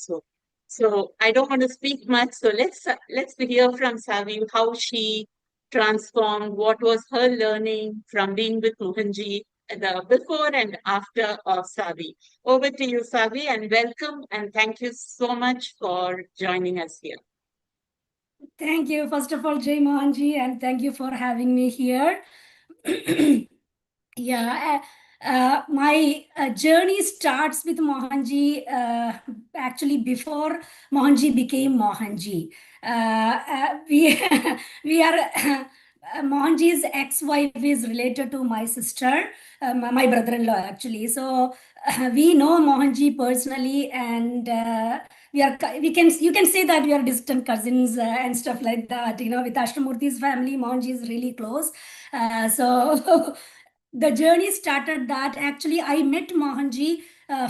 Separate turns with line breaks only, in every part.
also. So I don't want to speak much. So let's hear from Savi how she transformed, what was her learning from being with Mohanji, the before and after of Savi. Over to you, Savi, and welcome and thank you so much for joining us here.
Thank you, first of all, Jay Mohanji, and thank you for having me here. Yeah, my journey starts with Mohanji actually before Mohanji became Mohanji. We we are Mohanji's ex-wife is related to my sister, my brother-in-law actually. So we know Mohanji personally, and we can you can say that we are distant cousins and stuff like that. You know, with Ashtamoorthy's family, Mohanji is really close. So the journey started that actually I met Mohanji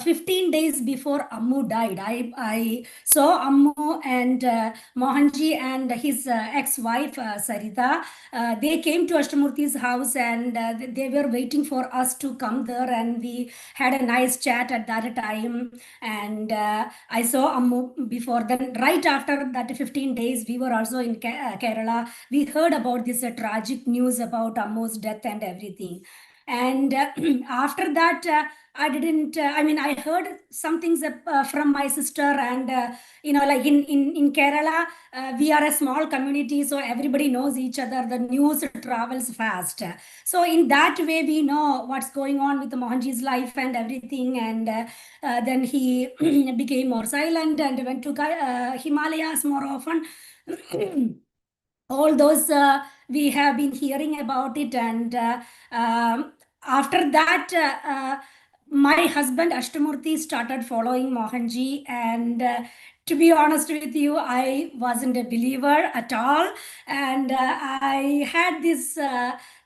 15 days before Ammu died. I saw Ammu and Mohanji and his ex-wife Sarita. They came to Ashtamurthy's house, and they were waiting for us to come there, and we had a nice chat at that time. And I saw Ammu before then. Right after that 15 days, we were also in Kerala. We heard about this tragic news about Ammu's death and everything. And after that, I didn't I mean, I heard some things from my sister. And like in Kerala, we are a small community, so everybody knows each other. The news travels fast, so in that way we know what's going on with Mohanji's life and everything. And then he became more silent and went to Himalayas more often. All those we have been hearing about it. And after that, my husband Ashtamurthy started following Mohanji. And to be honest with you, I wasn't a believer at all. And I had this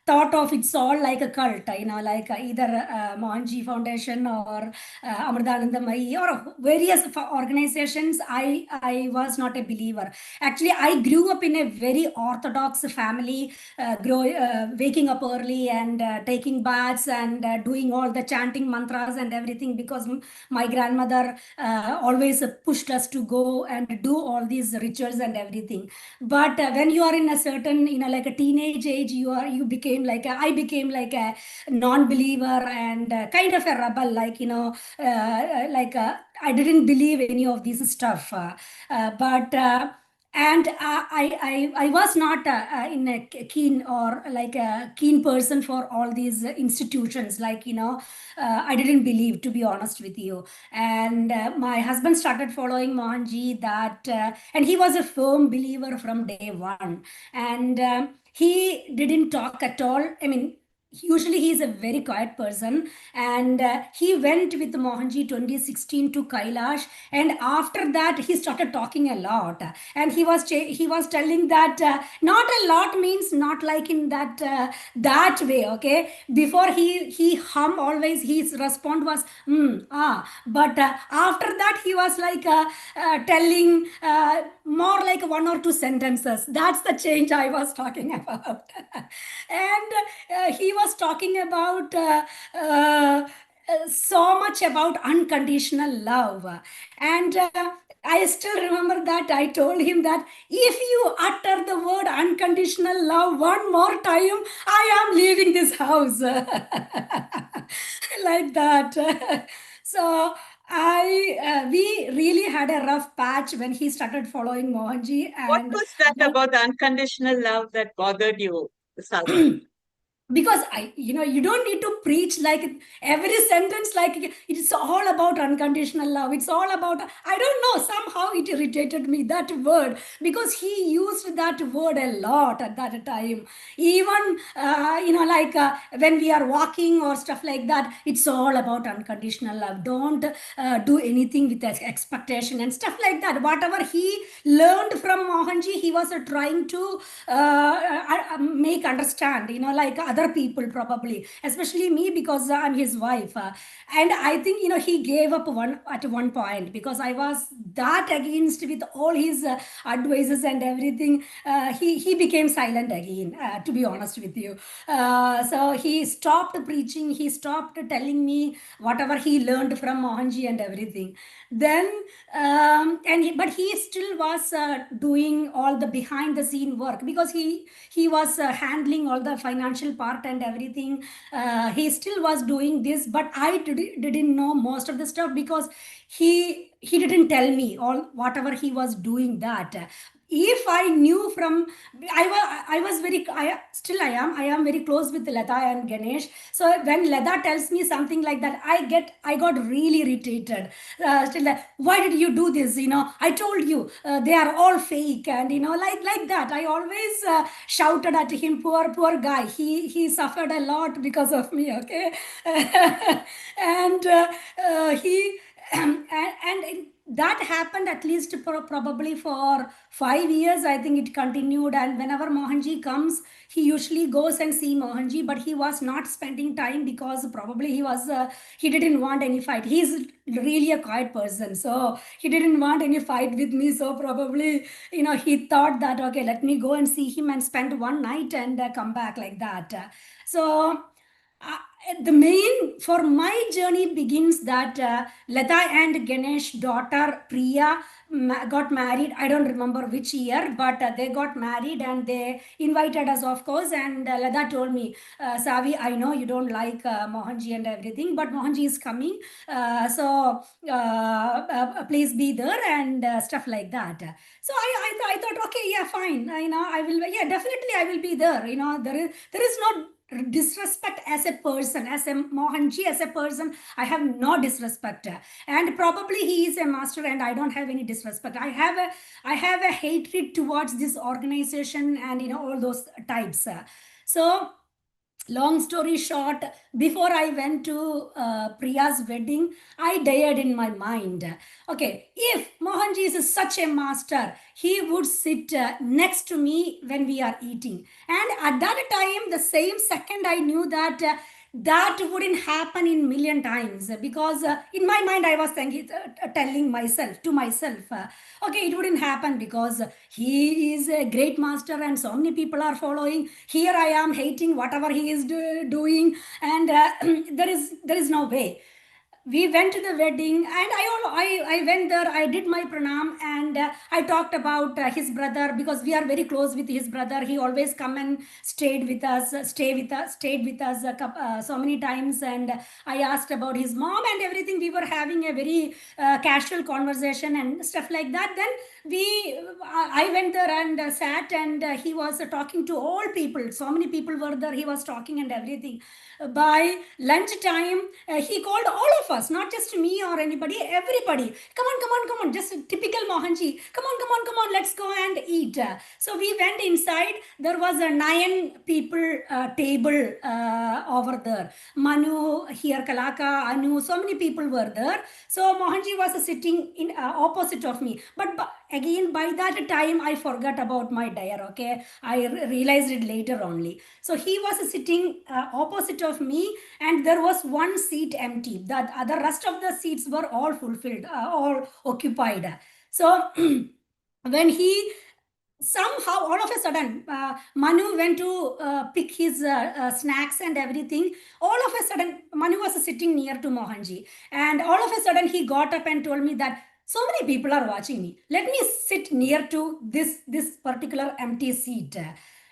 thought of it's all like a cult, like either Mohanji Foundation or Amritanandamayi or various organizations. I was not a believer. Actually, I grew up in a very orthodox family, waking up early and taking baths and doing all the chanting mantras and everything, because my grandmother always pushed us to go and do all these rituals and everything. But when you are in a certain, like a teenage age, you became like I became like a non-believer and kind of a rebel, like like I didn't believe any of this stuff. But and I was not in a keen or like a keen person for all these institutions, like I didn't believe, to be honest with you. And my husband started following Mohanji, that and he was a firm believer from day one. And he didn't talk at all. I mean, usually he is a very quiet person. And he went with Mohanji 2016 to Kailash, and after that he started talking a lot. And he was telling that not a lot means not like in that way, okay. Before he hum always, his response was but after that he was like telling more like one or two sentences. That's the change I was talking about. And he was talking about so much about unconditional love. And I still remember that I told him that if you utter the word unconditional love one more time, I am leaving this house. Like that. So we really had a rough patch when he started following Mohanji.
What
And
was that about the unconditional love that bothered you, Savi?
because you don't need to preach like every sentence, like it's all about unconditional love, it's all about, I don't know, somehow it irritated me, that word, because he used that word a lot at that time. Even like when we are walking or stuff like that, it's all about unconditional love. Don't do anything with expectation and stuff like that. Whatever he learned from Mohanji, he was trying to make understand, like other people probably, especially me, because I'm his wife. And I think, he gave up at one point, because I was that against with all his advices and everything. He became silent again, to be honest with you. So he stopped preaching. He stopped telling me whatever he learned from Mohanji and everything. Then, but he still was doing all the behind the scene work, because he was handling all the financial part and everything. He still was doing this, but didn't know most of the stuff, because he didn't tell me all whatever he was doing that. If I knew from, I was very, I am very close with Lata and Ganesh. So when Lata tells me something like that, I got really irritated. Still like, why did you do this? I told you, they are all fake, and like that. I always shouted at him, poor guy. He suffered a lot because of me. Okay. And he and that happened at least for probably for 5 years. I think it continued, and whenever Mohanji comes, he usually goes and see Mohanji, but he was not spending time, because probably he didn't want any fight. He's really a quiet person, so he didn't want any fight with me. So probably, he thought that, okay, let me go and see him and spend one night and come back, like that. So uh, the main for my journey begins that Lata and Ganesh daughter Priya got married. I don't remember which year, but they got married and they invited us, of course. And Lata told me, Savi, I know you don't like Mohanji and everything, but Mohanji is coming, so please be there, and stuff like that. So I thought, okay, yeah, fine. I will, yeah, definitely I will be there. There is no disrespect as a person, as a Mohanji, as a person. I have no disrespect, and probably he is a master, and I don't have any disrespect. I have a hatred towards this organization, and all those types. So long story short, before I went to Priya's wedding, I dared in my mind, okay, if Mohanji is such a master, he would sit next to me when we are eating. And at that time, the same second, I knew that that wouldn't happen in million times, because in my mind I was thinking, telling myself to myself, okay, it wouldn't happen, because he is a great master and so many people are following. Here I am hating whatever he is doing, and there is no way. We went to the wedding, and I went there. I did my pranam, and I talked about his brother, because we are very close with his brother. He always come and stayed with us so many times. And I asked about his mom and everything. We were having a very casual conversation and stuff like that. Then I went there and sat, and he was talking to all people. So many people were there. He was talking and everything. By lunchtime, he called all of us, not just me or anybody, everybody. Come on, come on, come on. Just typical Mohanji. Come on, come on, come on. Let's go and eat. So we went inside. There was a 9 people table over there. Manu, here Kalaka, Anu, so many people were there. So Mohanji was sitting in opposite of me. But again, by that time, I forgot about my dare. Okay, I realized it later only. So he was sitting opposite of me, and there was one seat empty. The other rest of the seats were all fulfilled, all occupied. So when he somehow, all of a sudden, Manu went to pick his snacks and everything. All of a sudden, Manu was sitting near to Mohanji, and all of a sudden he got up and told me that so many people are watching me, let me sit near to this particular empty seat.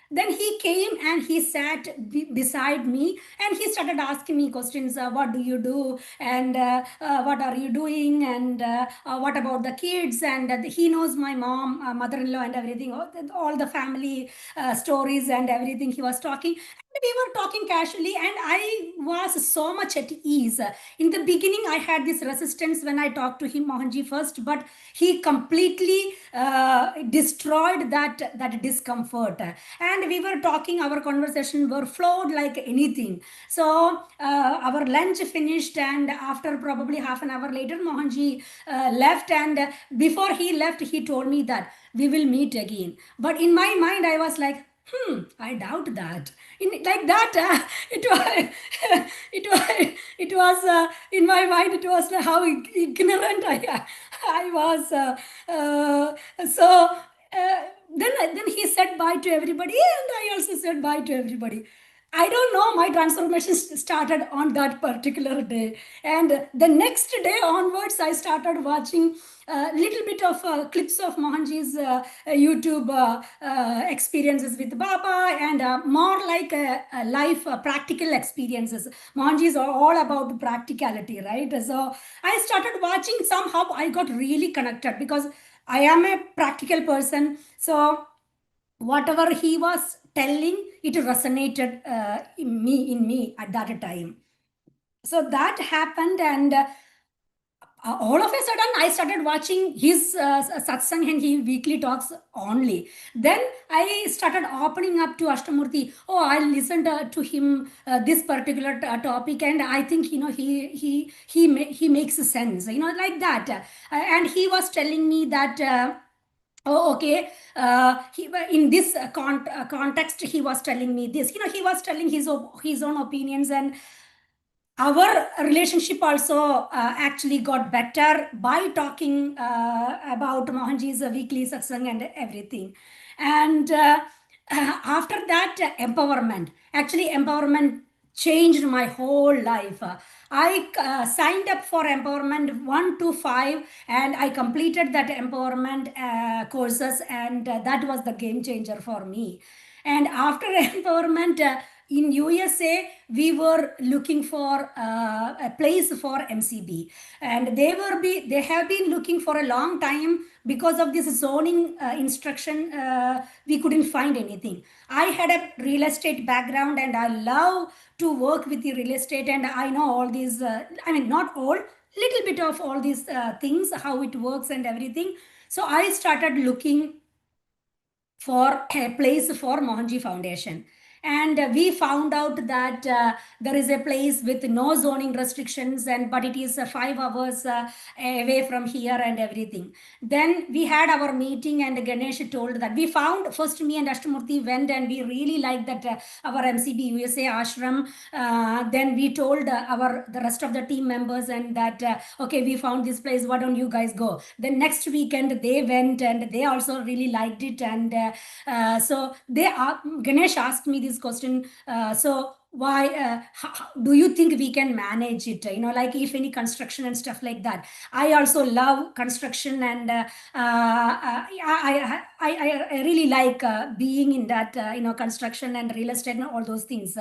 Then he came and he sat beside me, and he started asking me questions. What do you do? And what are you doing? And what about the kids? And he knows my mom, mother-in-law, and everything, all the family stories and everything he was talking. And we were talking casually, and I was so much at ease. In the beginning, I had this resistance when I talked to him, Mohanji, first, but he completely destroyed that discomfort. And we were talking, our conversation were flowed like anything. So our lunch finished, and after probably half an hour later, Mohanji left. And before he left, he told me that we will meet again. But in my mind, I was like, I doubt that. In like that, it was, it was, it was in my mind. It was how ignorant I was. So then he said bye to everybody, and I also said bye to everybody. I don't know. My transformation started on that particular day, and the next day onwards, I started watching a little bit of clips of Mohanji's YouTube experiences with Baba, and more like life practical experiences. Mohanji is all about practicality, right? So I started watching. Somehow I got really connected because I am a practical person. So whatever he was telling, it resonated in me at that time. So that happened, and all of a sudden I started watching his satsang and he weekly talks only. Then I started opening up to Ashtamoorthy. Oh, I listened to him this particular topic, and I think, he makes sense, like that. And he was telling me that oh, okay. In this context, he was telling me this. He was telling his own opinions, and our relationship also actually got better by talking about Mohanji's weekly satsang and everything. And after that, empowerment. Actually, empowerment changed my whole life. I signed up for empowerment 1 to 5, and I completed that empowerment courses, and that was the game changer for me. And after empowerment, in USA, we were looking for a place for MCB, and they have been looking for a long time. Because of this zoning instruction, we couldn't find anything. I had a real estate background, and I love to work with the real estate, and I know all these. I mean, not all, little bit of all these things, how it works and everything. So I started looking for a place for Mohanji Foundation. And we found out that there is a place with no zoning restrictions, and but it is 5 hours away from here and everything. Then we had our meeting, and Ganesh told that we found first. Me and Ashtamurthy went, and we really liked that our MCB USA ashram. Then we told our the rest of the team members, and that okay, we found this place. Why don't you guys go? Then next weekend they went, and they also really liked it. And so Ganesh asked me this question. So why do you think we can manage it, like if any construction and stuff like that? I also love construction, and I really like being in that construction and real estate and all those things.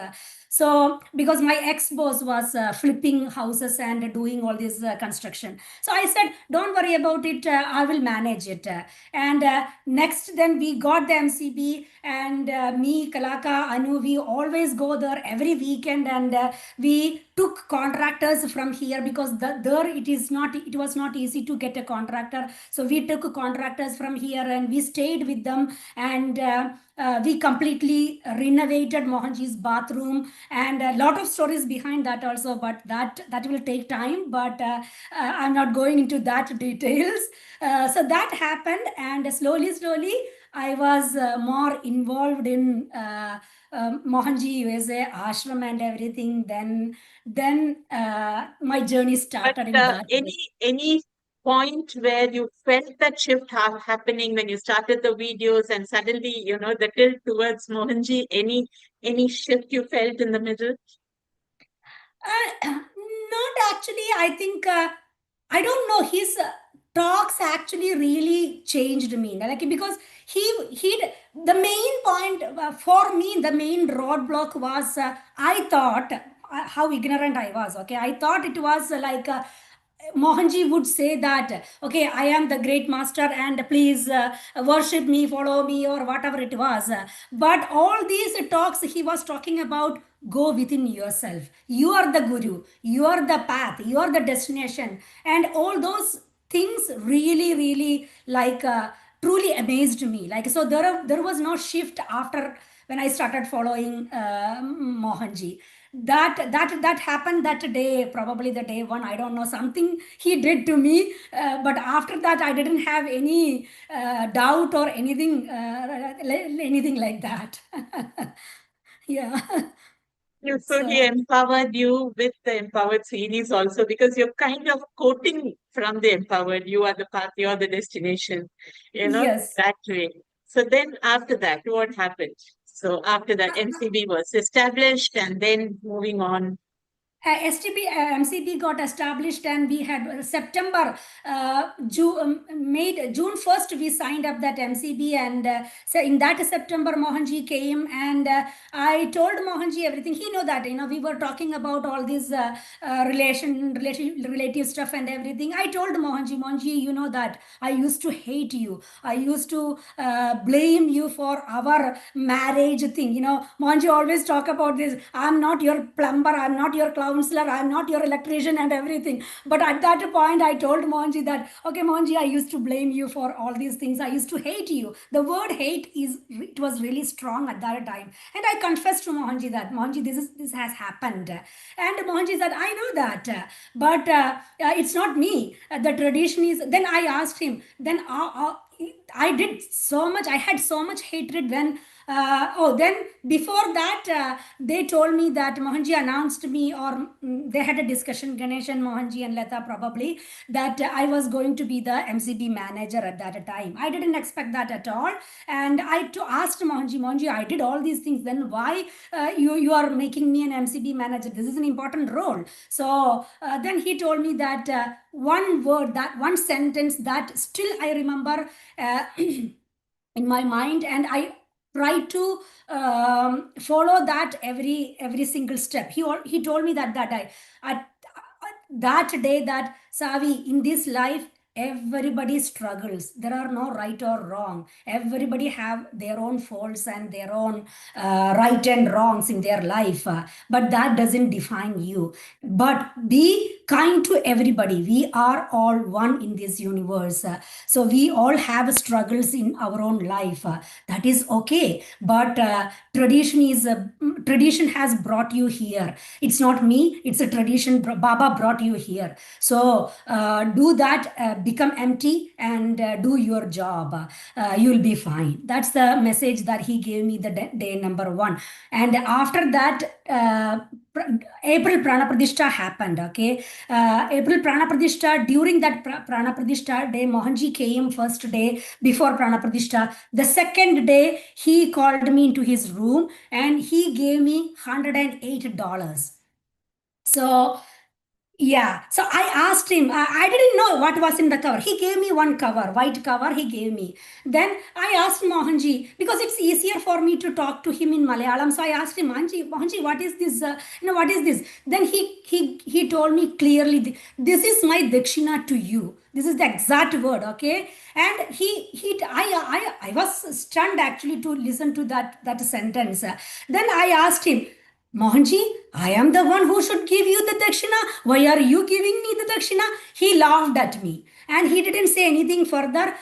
So because my ex-boss was flipping houses and doing all this construction, so I said, don't worry about it, I will manage it. And next, then we got the MCB, and me, Kalaka, Anu, we always go there every weekend, and we took contractors from here, because there it was not easy to get a contractor. So we took contractors from here, and we stayed with them, and we completely renovated Mohanji's bathroom, and a lot of stories behind that also, but that will take time. But I'm not going into that details. So that happened, and slowly I was more involved in Mohanji USA ashram and everything. Then my journey
But
started in that way.
any point where you felt that shift happening when you started the videos, and suddenly, the tilt towards Mohanji, any shift you felt in the middle?
Not actually. I think I don't know. His talks actually really changed me. Like, because he the main point for me, the main roadblock was I thought how ignorant I was. Okay, I thought it was like. Mohanji would say that, okay, I am the great master, and please worship me, follow me, or whatever it was. But all these talks he was talking about, go within yourself. You are the guru, you are the path, you are the destination. And all those things really, like, truly amazed me. Like, so there was no shift after when I started following Mohanji. that happened that day, probably the day one. I don't know, something he did to me, but after that I didn't have any doubt or anything, anything like that. Yeah.
So he
So
empowered you with the Empowered series also, because you're kind of quoting from the Empowered. You are the path, you are the destination,
yes.
that way. So then after that, what happened? So after that, MCB was established and then moving on.
STP, MCB got established, and we had September, June 1st, we signed up that MCB. And so in that September, Mohanji came, and I told Mohanji everything. He know that, we were talking about all this relative stuff and everything. I told Mohanji, you know that I used to hate you. I used to blame you for our marriage thing. Mohanji always talk about this. I'm not your plumber. I'm not your counselor. I'm not your electrician and everything. But at that point, I told Mohanji that, okay, Mohanji, I used to blame you for all these things. I used to hate you. The word hate it was really strong at that time. And I confessed to Mohanji that, Mohanji, this has happened. And Mohanji said, I know that, but it's not me. The tradition is. Then I asked him. Then I did so much. I had so much hatred when. Then before that, they told me that Mohanji announced me, or they had a discussion, Ganesh and Mohanji and Lata probably, that I was going to be the MCB manager at that time. I didn't expect that at all. And asked Mohanji, I did all these things. Then why you are making me an MCB manager? This is an important role. So then he told me that one word, that one sentence that still I remember in my mind, and I try to follow that every single step. He told me that I at that day that, Savi, in this life everybody struggles. There are no right or wrong. Everybody have their own faults and their own right and wrongs in their life, but that doesn't define you. But be kind to everybody. We are all one in this universe. So we all have struggles in our own life. That is okay. But tradition has brought you here. It's not me. It's a tradition. Baba brought you here. So do that. Become empty and do your job. You'll be fine. That's the message that he gave me the day number one. And after that, April Prana Pradishta happened. Okay, April Prana Pradishta. During that Prana Pradishta day, Mohanji came first day before Prana Pradishta. The second day, he called me into his room and he gave me $108. So yeah, so I asked him, I didn't know what was in the cover. He gave me one cover, white cover, he gave me. Then I asked Mohanji, because it's easier for me to talk to him in Malayalam. So I asked him, Mohanji, what is this? What is this? Then he told me clearly, this is my dakshina to you. This is the exact word, okay? And I was stunned actually to listen to that sentence. Then I asked him, Mohanji, I am the one who should give you the dakshina. Why are you giving me the dakshina? He laughed at me and he didn't say anything further.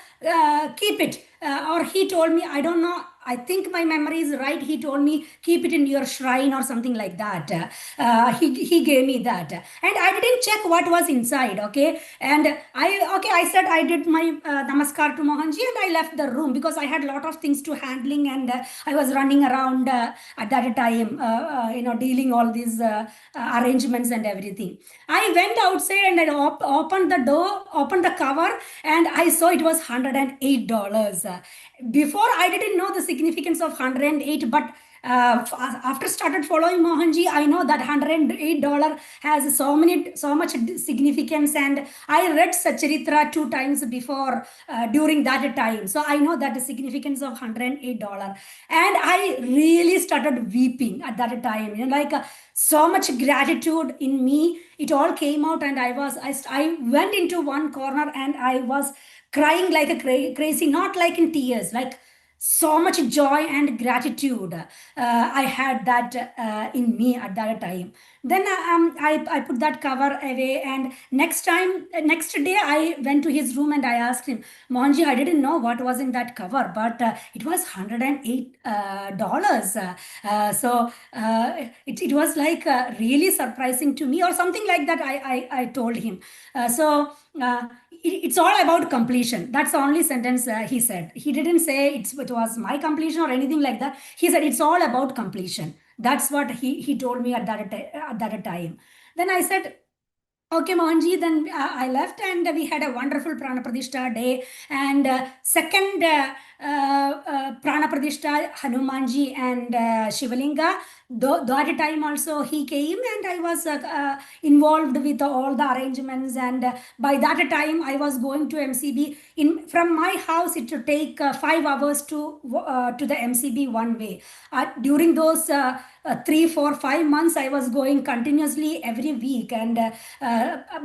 Keep it. Or he told me, I don't know. I think my memory is right. He told me, keep it in your shrine or something like that. He gave me that. And I didn't check what was inside. Okay. And I said I did my namaskar to Mohanji and I left the room because I had a lot of things to handling and I was running around at that time, dealing all these arrangements and everything. I went outside and I opened the door, opened the cover, and I saw it was $108. Before I didn't know the significance of 108, but after started following Mohanji, I know that $108 has so much significance, and I read Sacharitra 2 times before during that time, so I know that the significance of $108, and I really started weeping at that time. Like so much gratitude in me, it all came out, and I went into one corner and I was crying like a crazy, not like in tears, like so much joy and gratitude. I had that in me at that time. Then I put that cover away, and next day I went to his room and I asked him, Mohanji, I didn't know what was in that cover, but it was $108. It was like really surprising to me, or something like that. I told him. It's all about completion. That's the only sentence he said. He didn't say it was my completion or anything like that. He said it's all about completion. That's what he told me at that time. Then I said, okay, Mohanji, then I left, and we had a wonderful Prana Pradishta day. And second Prana Pradishta, Hanumanji and Shivalinga, that time also he came, and I was involved with all the arrangements. And by that time, I was going to MCB. From my house, it would take 5 hours to the MCB one way. During those 3, 4, 5 months, I was going continuously every week. And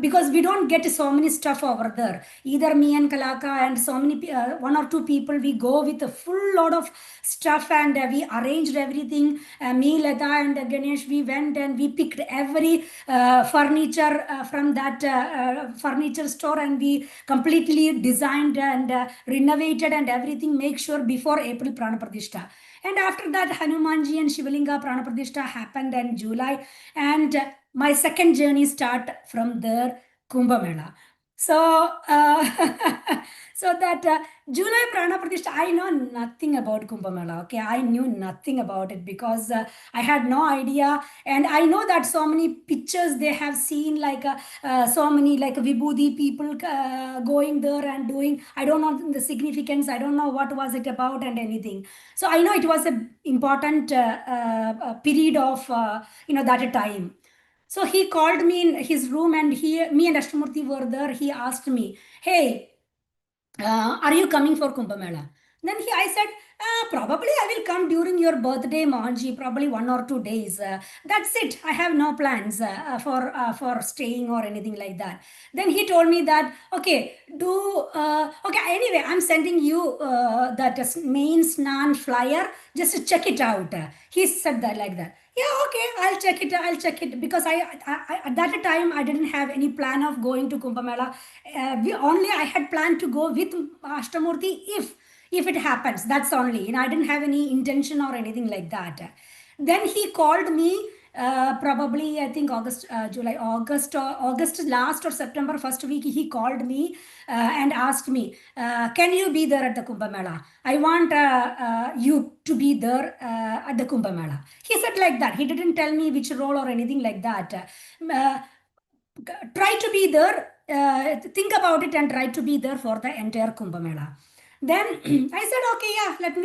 because we don't get so many stuff over there, either me and Kalaka and so many one or two people, we go with a full load of stuff, and we arranged everything. Me, Lata, and Ganesh, we went and we picked every furniture from that furniture store, and we completely designed and renovated and everything, make sure before April Prana Pradishta. And after that, Hanumanji and Shivalinga Prana Pradishta happened in July. And my second journey start from there, Kumbh Mela. So, so that July Prana Pradishta, I know nothing about Kumbh Mela. Okay, I knew nothing about it because I had no idea. And I know that so many pictures they have seen, like so many like Vibhuti people going there and doing. I don't know the significance. I don't know what was it about and anything. So I know it was a important period of that time. So he called me in his room, and me and Ashtamoorthy were there. He asked me, "Hey, are you coming for Kumbh Mela?" Then I said, probably I will come during your birthday, Mohanji, probably 1 or 2 days. That's it. I have no plans for staying or anything like that. Then he told me that, okay, okay, anyway, I'm sending you that main Snan flyer. Just check it out. He said that like that. Yeah, okay, I'll check it. I'll check it because at that time I didn't have any plan of going to Kumbh Mela. I had planned to go with Ashtamurthy if it happens. That's only. I didn't have any intention or anything like that. Then he called me. Probably I think August last or September first week, he called me and asked me, can you be there at the Kumbh Mela? I want you to be there at the Kumbh Mela. He said like that. He didn't tell me which role or anything like that. Uh, Try to be there, think about it, and try to be there for the entire Kumbh Mela. Then I said, okay, yeah, let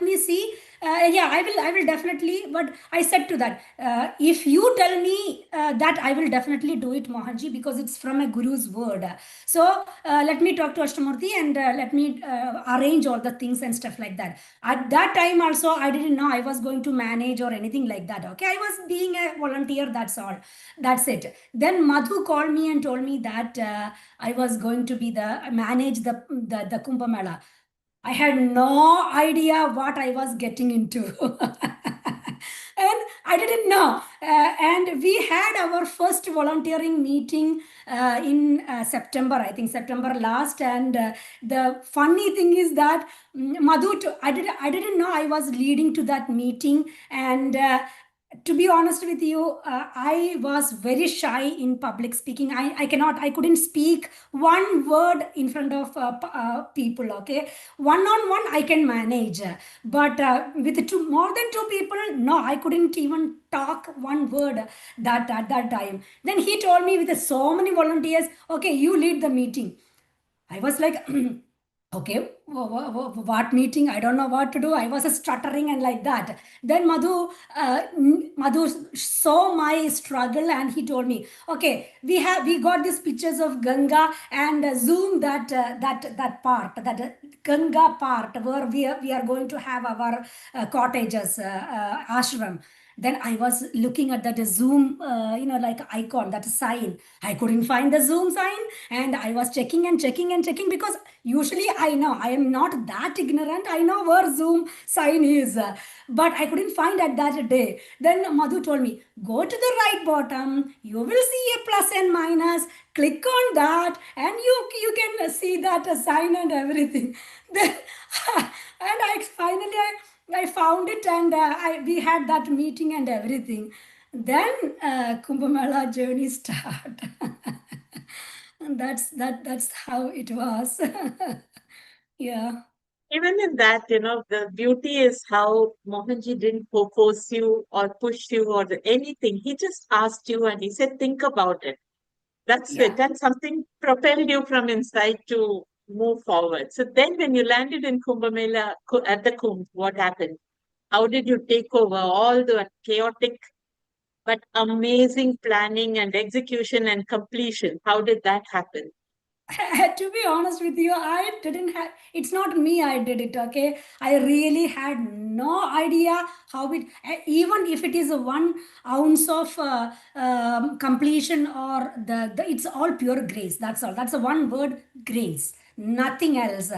me see. Yeah, I will definitely. But I said to that, if you tell me that, I will definitely do it, Mohanji, because it's from a guru's word. So let me talk to Ashtamurthy, and let me arrange all the things and stuff like that. At that time also, I didn't know I was going to manage or anything like that. Okay, I was being a volunteer. That's all. That's it. Then Madhu called me and told me that I was going to be the manage the Kumbh Mela. I had no idea what I was getting into. And I didn't know. And we had our first volunteering meeting in September, I think September last. And the funny thing is that I didn't know I was leading to that meeting. And to be honest with you, I was very shy in public speaking. I couldn't speak one word in front of people. Okay, one on one I can manage, but with more than two people, no, I couldn't even talk one word that at that time. Then he told me with so many volunteers, okay, you lead the meeting. I was like, okay, what meeting? I don't know what to do. I was stuttering and like that. Then Madhu saw my struggle, and he told me, okay, we got these pictures of Ganga, and zoom that part, that Ganga part where we are going to have our cottages, ashram. Then I was looking at that Zoom, like icon, that sign. I couldn't find the Zoom sign, and I was checking and checking and checking, because usually I know I am not that ignorant. I know where Zoom sign is, but I couldn't find at that day. Then Madhu told me, go to the right bottom. You will see a plus and minus. Click on that, and you can see that sign and everything. Then and I finally I found it, and we had that meeting and everything. Then Kumbh Mela journey start. And that's how it was. Yeah.
Even in that, the beauty is how Mohanji didn't force you or push you or anything. He just asked you and he said, think about it. That's
Yeah.
it. And something propelled you from inside to move forward. So then when you landed in Kumbh Mela at the Kumbh, what happened? How did you take over all the chaotic but amazing planning and execution and completion? How did that happen?
To be honest with you, I didn't have, it's not me, I did it, okay? I really had no idea how it, even if it is a 1 ounce of completion, or it's all pure grace. That's all. That's a one word, grace. Nothing else.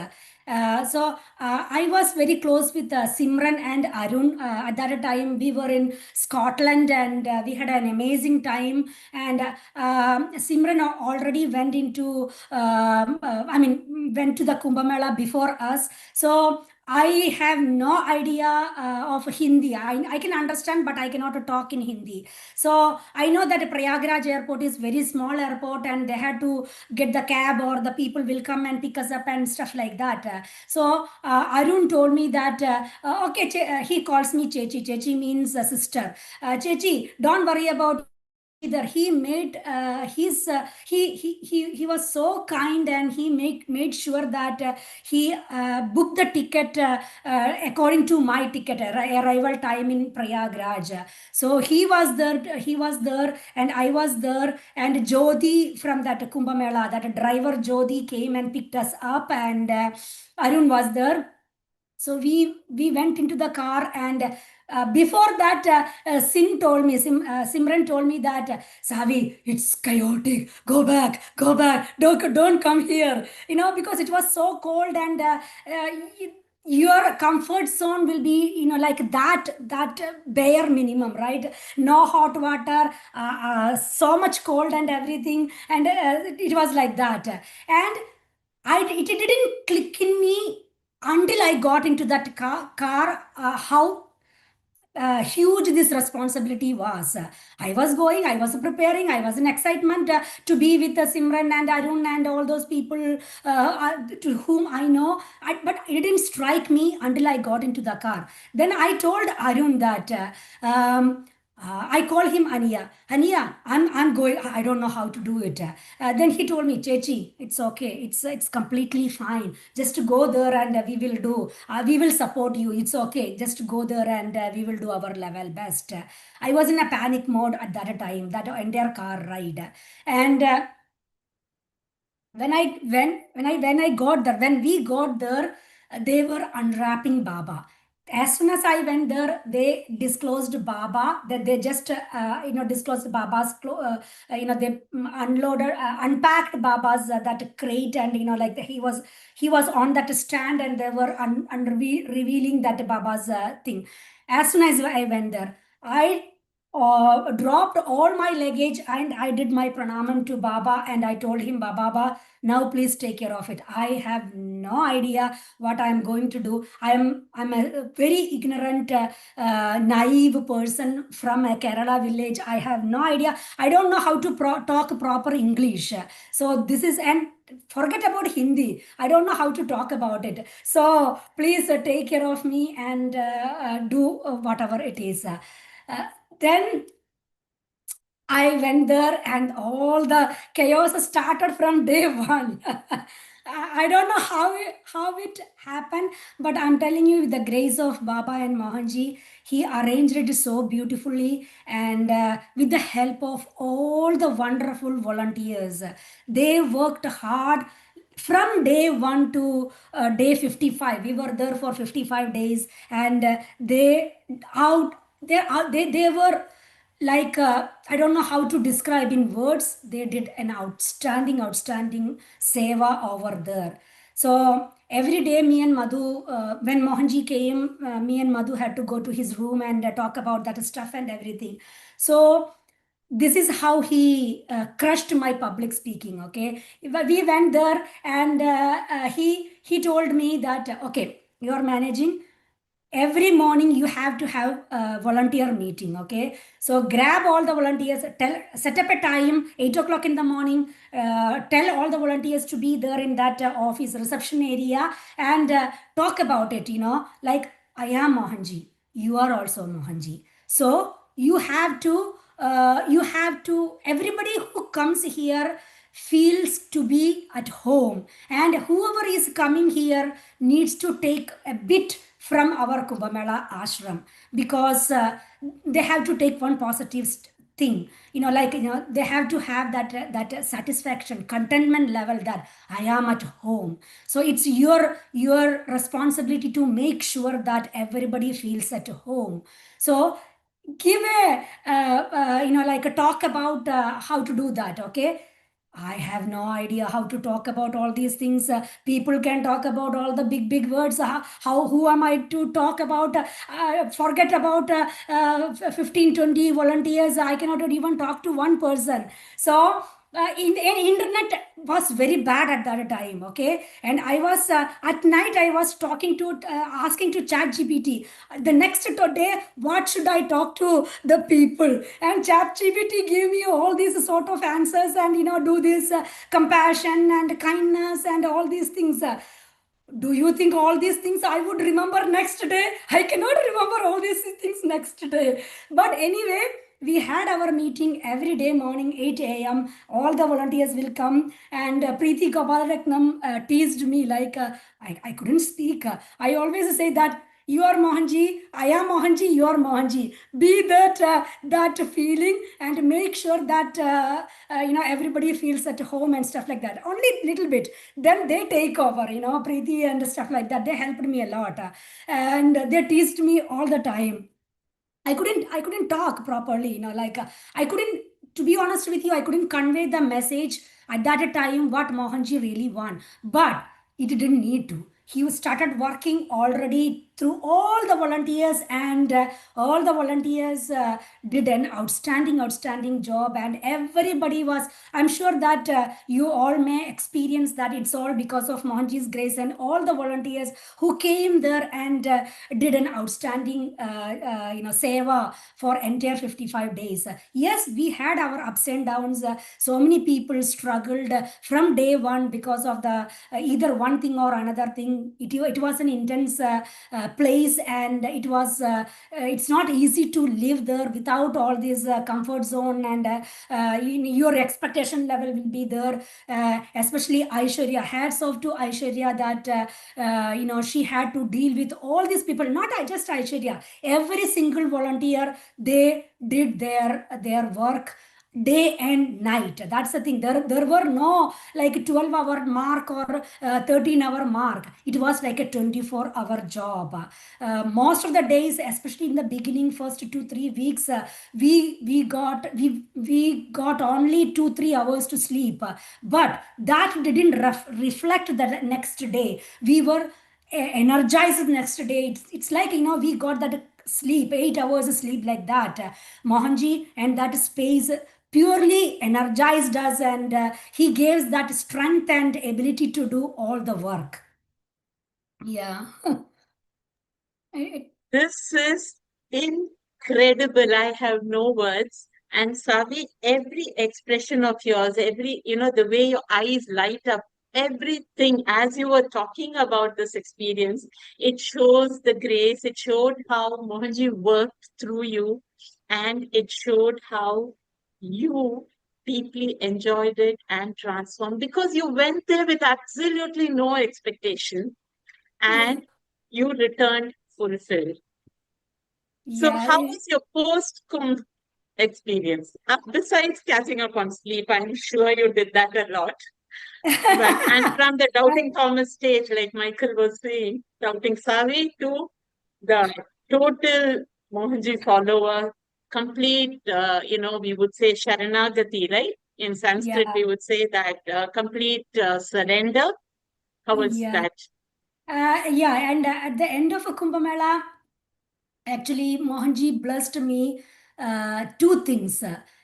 I was very close with Simran and Arun. At that time, we were in Scotland, and we had an amazing time. And Simran already went into, went to the Kumbh Mela before us. So I have no idea of Hindi. I can understand, but I cannot talk in Hindi. So I know that Prayagraj airport is very small airport, and they had to get the cab, or the people will come and pick us up and stuff like that. Arun told me that, okay, he calls me Chechi. Chechi means sister. Chechi, don't worry about either. He made his he was so kind, and he made sure that he booked the ticket according to my ticket arrival time in Prayagraj. So he was there and I was there, and Jodi from that Kumbh Mela, that driver Jodi came and picked us up, and Arun was there. So we went into the car, and before that, Simran told me that, Savi, it's chaotic. Go back, go back. Don't come here. Because it was so cold, and y- your comfort zone will be, like that bare minimum, right? No hot water, so much cold and everything, and it was like that. And it didn't click in me until I got into that how huge this responsibility was. I was going, I was preparing, I was in excitement to be with Simran and Arun and all those people to whom I know. But it didn't strike me until I got into the car. Then I told Arun that. I call him Ania. Ania, I'm going. I don't know how to do it. Then he told me, Chechi, it's okay. It's completely fine. Just go there, and we will do. We will support you. It's okay. Just go there, and we will do our level best. I was in a panic mode at that time. That entire car ride, and when I got there, when we got there, they were unwrapping Baba. As soon as I went there, they disclosed Baba. That they just disclosed Baba's they unloaded, unpacked Baba's that crate, and like he was on that stand, and they were revealing that Baba's thing. As soon as I went there, I dropped all my luggage, and I did my pranamam to Baba, and I told him, Baba, now please take care of it. I have no idea what I'm going to do. I'm a very ignorant, naive person from a Kerala village. I have no idea. I don't know how to talk proper English. So this is, and forget about Hindi. I don't know how to talk about it. So please take care of me, and do whatever it is. Then I went there, and all the chaos started from day one. I don't know how it happened, but I'm telling you, with the grace of Baba and Mohanji, he arranged it so beautifully, and with the help of all the wonderful volunteers, they worked hard from day 1 to day 55. We were there for 55 days, and they out they were like, I don't know how to describe in words. They did an outstanding seva over there. So every day, me and Madhu, when Mohanji came, me and Madhu had to go to his room and talk about that stuff and everything. So this is how he crushed my public speaking. Okay, we went there, and he told me that, okay, you are managing, every morning you have to have a volunteer meeting. Okay, so grab all the volunteers, set up a time, 8 o'clock in the morning, tell all the volunteers to be there in that office reception area, and talk about it, like, I am Mohanji, you are also Mohanji. So you have to everybody who comes here feels to be at home, and whoever is coming here needs to take a bit from our Kumbh Mela ashram, because they have to take one positive thing, like, they have to have that satisfaction, contentment level, that I am at home. So it's your responsibility to make sure that everybody feels at home. So give a like a talk about how to do that. Okay, I have no idea how to talk about all these things. People can talk about all the big words. Who am I to talk about? Forget about 15, 20 volunteers. I cannot even talk to one person. So, in internet was very bad at that time. Okay, and I was at night, I was talking to asking to chat gpt, the next day, what should I talk to the people, and chat gpt gave me all these sort of answers, and do this compassion and kindness and all these things. Do you think all these things I would remember next day? I cannot remember all these things next day. But anyway, we had our meeting every day morning, 8 a.m. All the volunteers will come, and Preeti Gopalaratnam teased me like, I couldn't speak. I always say that, you are Mohanji, I am Mohanji, you are Mohanji. Be that feeling, and make sure that everybody feels at home and stuff like that. Only little bit. Then they take over, Preeti and stuff like that. They helped me a lot, and they teased me all the time. I couldn't talk properly, like, I couldn't, to be honest with you, I couldn't convey the message at that time what Mohanji really want. But it didn't need to. He started working already through all the volunteers, and all the volunteers did an outstanding job, and everybody was, I'm sure that you all may experience that it's all because of Mohanji's grace, and all the volunteers who came there and did an outstanding seva for entire 55 days. Yes, we had our ups and downs. So many people struggled from day one because of the either one thing or another thing. It was an intense place, and it's not easy to live there without all this comfort zone, and your expectation level will be there. Especially Aishwarya, hats off to Aishwarya, that she had to deal with all these people, not just Aishwarya, every single volunteer. They did their work day and night. That's the thing. There were no like 12-hour mark or 13-hour mark. It was like a 24-hour job. Most of the days, especially in the beginning, first 2-3 weeks, we got only 2-3 hours to sleep. But that didn't reflect the next day. We were energized the next day. It's like, we got that sleep, 8 hours of sleep, like that. Mohanji and that space purely energized us, and he gave that strength and ability to do all the work. Yeah.
This is incredible. I have no words. And Savi, every expression of yours, the way your eyes light up, everything as you were talking about this experience, it shows the grace. It showed how Mohanji worked through you, and it showed how you deeply enjoyed it and transformed, because you went there with absolutely no expectation,
Yeah.
and you returned fulfilled. So,
Yeah.
how was your post-cum experience? Besides catching up on sleep, I'm sure you did that a lot. But and from the
I,
doubting Thomas stage, like Michael was saying, doubting Savi, to the total. Mohanji follow a complete, we would say Sharanagati, right? In Sanskrit,
Yeah,
we would say that complete surrender. How was
yeah.
that?
Yeah, and at the end of a Kumbh Mela, actually, Mohanji blessed me two things.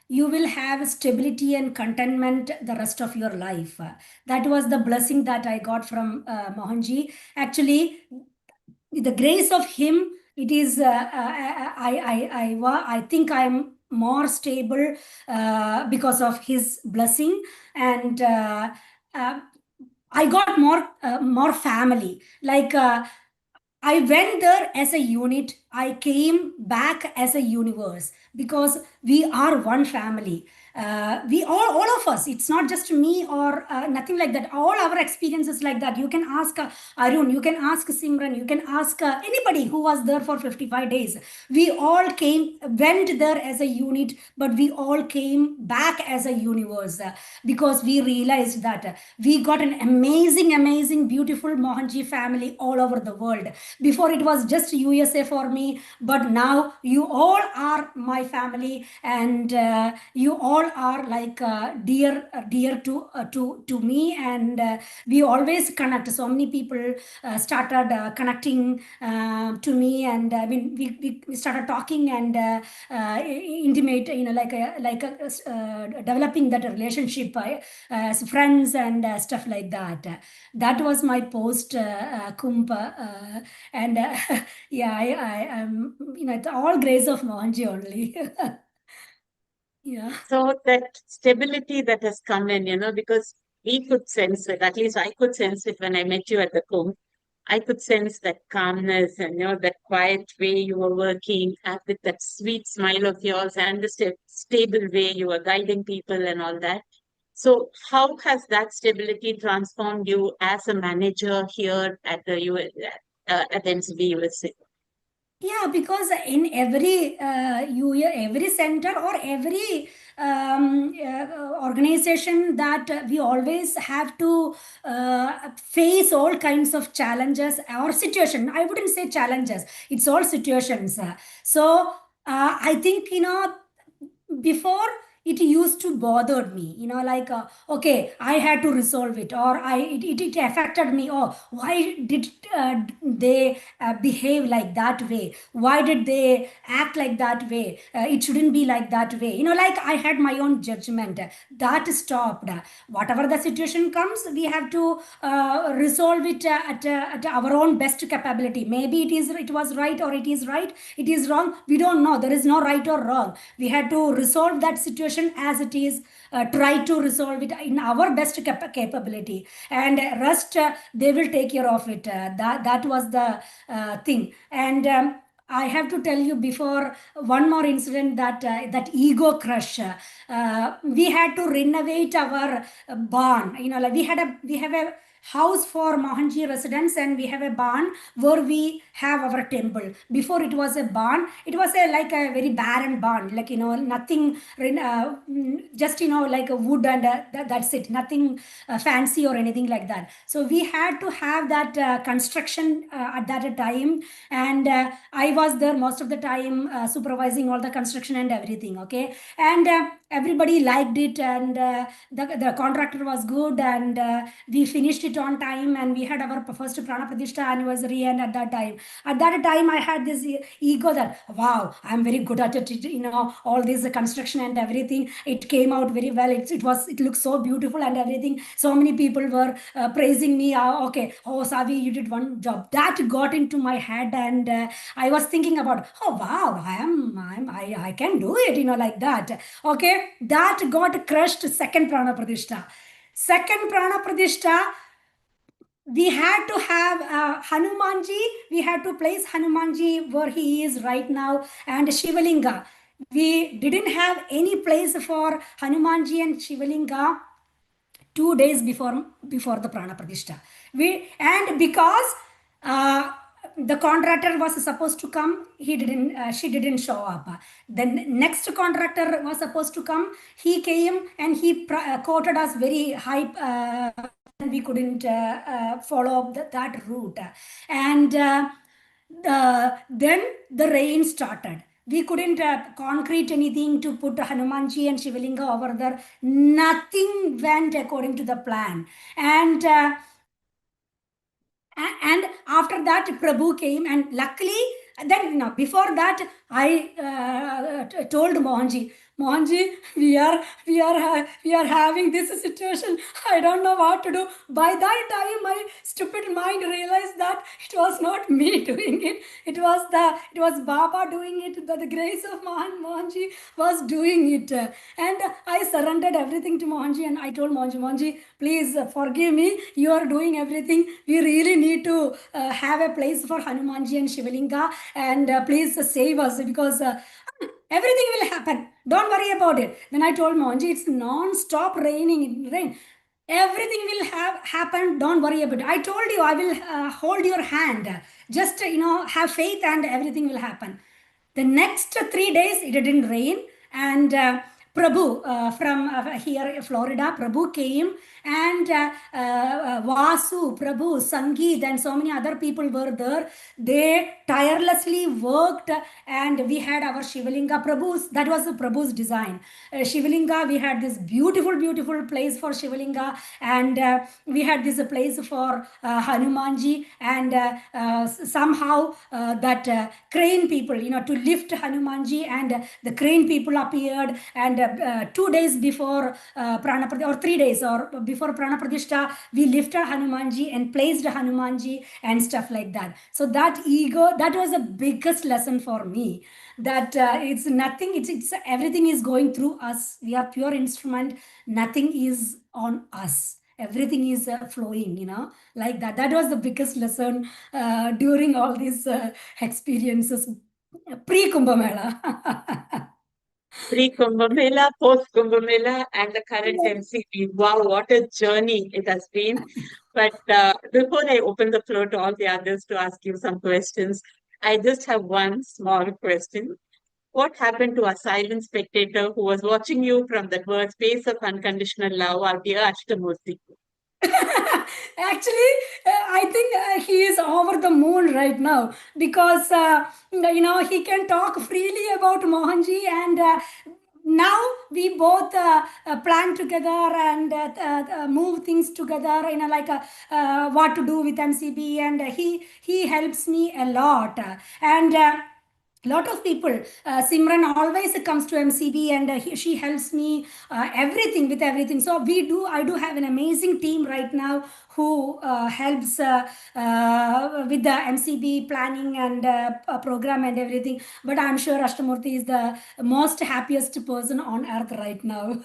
You will have stability and contentment the rest of your life. That was the blessing that I got from Mohanji. Actually, with the grace of him, it is I think I am more stable because of his blessing, and uh, I got more family. Like I went there as a unit. I came back as a universe because we are one family. We all of us. It's not just me or nothing like that. All our experiences like that. You can ask Arun. You can ask Simran. You can ask anybody who was there for 55 days. We all went there as a unit, but we all came back as a universe because we realized that we got an amazing, beautiful Mohanji family all over the world. Before it was just USA for me, but now you all are my family, and you all are like dear to me, and we always connect. So many people started connecting to me, and I mean we started talking and intimate, developing that relationship as friends and stuff like that. That was my post Kumbh, and yeah, I am, it's all grace of Mohanji only. Yeah.
So that stability that has come in, because we could sense it, at least I could sense it when I met you at the Kumbh. I could sense that calmness and, that quiet way you were working and with that sweet smile of yours and the stable way you were guiding people and all that. So how has that stability transformed you as a manager here at the US, at NCB USA?
Yeah, because in every every center or every organization, that we always have to face all kinds of challenges or situation. I wouldn't say challenges; it's all situations. So I think, before, it used to bother me, like okay, I had to resolve it, or it affected me. Oh, why did they behave like that way? Why did they act like that way? It shouldn't be like that way, like I had my own judgment. That stopped. Whatever the situation comes, we have to resolve it at our own best capability. Maybe it was right, or it is right, it is wrong, we don't know. There is no right or wrong. We had to resolve that situation as it is, try to resolve it in our best capability, and rest, they will take care of it. That was the thing. And I have to tell you before one more incident, that ego crush. We had to renovate our barn. Like we have a house for Mohanji residents, and we have a barn where we have our temple. Before it was a barn, it was like a very barren barn, like, nothing, just, like a wood, and that's it, nothing fancy or anything like that. So we had to have that construction at that time, and I was there most of the time, supervising all the construction and everything. Okay, and everybody liked it, and the contractor was good, and we finished it on time, and we had our first prana pradishta anniversary. And at that time I had this ego that, wow, I'm very good at it, all this construction and everything. It came out very well. It looked so beautiful and everything. So many people were praising me. Okay, oh Savi, you did one job. That got into my head, and I was thinking about, oh wow, I can do it, like that. Okay, that got crushed. Second prana pradishta. Second prana pradishta, we had to have Hanumanji. We had to place Hanumanji where he is right now, and Shivalinga. We didn't have any place for Hanumanji and Shivalinga 2 days before the prana pradishta. And because uh, the contractor was supposed to come, he didn't she didn't show up. Then next contractor was supposed to come, he came, and he quoted us very high, and we couldn't follow up that route. And Then the rain started. We couldn't concrete anything to put Hanumanji and Shivalinga over there. Nothing went according to the plan. And and after that Prabhu came, and luckily then no, before that I told Mohanji, we are having this situation. I don't know what to do. By that time my stupid mind realized that it was not me doing it. It was Baba doing it. The grace of Mohanji was doing it. And I surrendered everything to Mohanji, and I told Mohanji, please forgive me. You are doing everything. We really need to have a place for Hanumanji and Shivalinga, and please save us, because everything will happen. Don't worry about it. Then I told Mohanji, it's non-stop raining. Rain. Everything will have happen. Don't worry about it. I told you I will hold your hand. Just have faith, and everything will happen. The next 3 days it didn't rain, and Prabhu from here Florida, Prabhu came, and Vasu, Prabhu, Sangeet, and so many other people were there. They tirelessly worked, and we had our Shivalinga. Prabhu's, that was the Prabhu's design. Shivalinga, we had this beautiful place for Shivalinga, and we had this place for Hanumanji, and somehow that crane people, to lift Hanumanji, and the crane people appeared, and 2 days before Prana or 3 days or before Prana Pradishta, we lifted Hanumanji and placed Hanumanji and stuff like that. So that ego, that was the biggest lesson for me, that it's nothing, it's everything is going through us. We are pure instrument. Nothing is on us. Everything is flowing, like that. That was the biggest lesson during all these experiences pre Kumbh Mela.
Pre-Kumbh Mela, post-Kumbh Mela, and the current MCP. Wow, what a journey it has been. But before I open the floor to all the others to ask you some questions, I just have one small question. What happened to a silent spectator who was watching you from the birthplace of unconditional love, our dear Ashtamoorthy?
Actually, I think he is over the moon right now, because he can talk freely about Mohanji, and now we both plan together, and move things together, like what to do with MCB, and he helps me a lot, and lot of people, Simran always comes to MCB, and she helps me everything with everything. So I do have an amazing team right now who helps with the MCB planning, and program and everything. But I'm sure Ashtamurthy is the most happiest person on earth right now.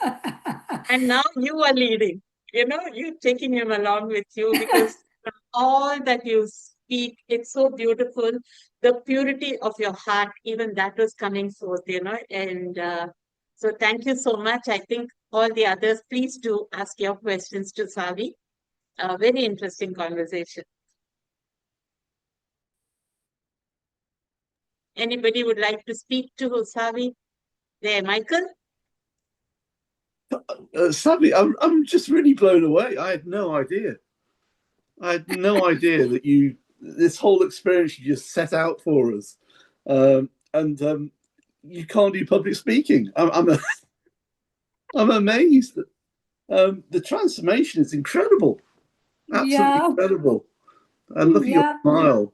And now you are leading, you taking him along with you, because from all that you speak, it's so beautiful. The purity of your heart, even that was coming forth, and so thank you so much. I think all the others, please do ask your questions to Savi. A very interesting conversation. Anybody would like to speak to Savi? There, Michael?
Savi, I'm just really blown away. I had no idea. I had no idea that this whole experience you just set out for us, and you can't do public speaking. I'm amazed. The transformation is incredible, absolutely
Yeah,
incredible. And look at your
yeah.
smile.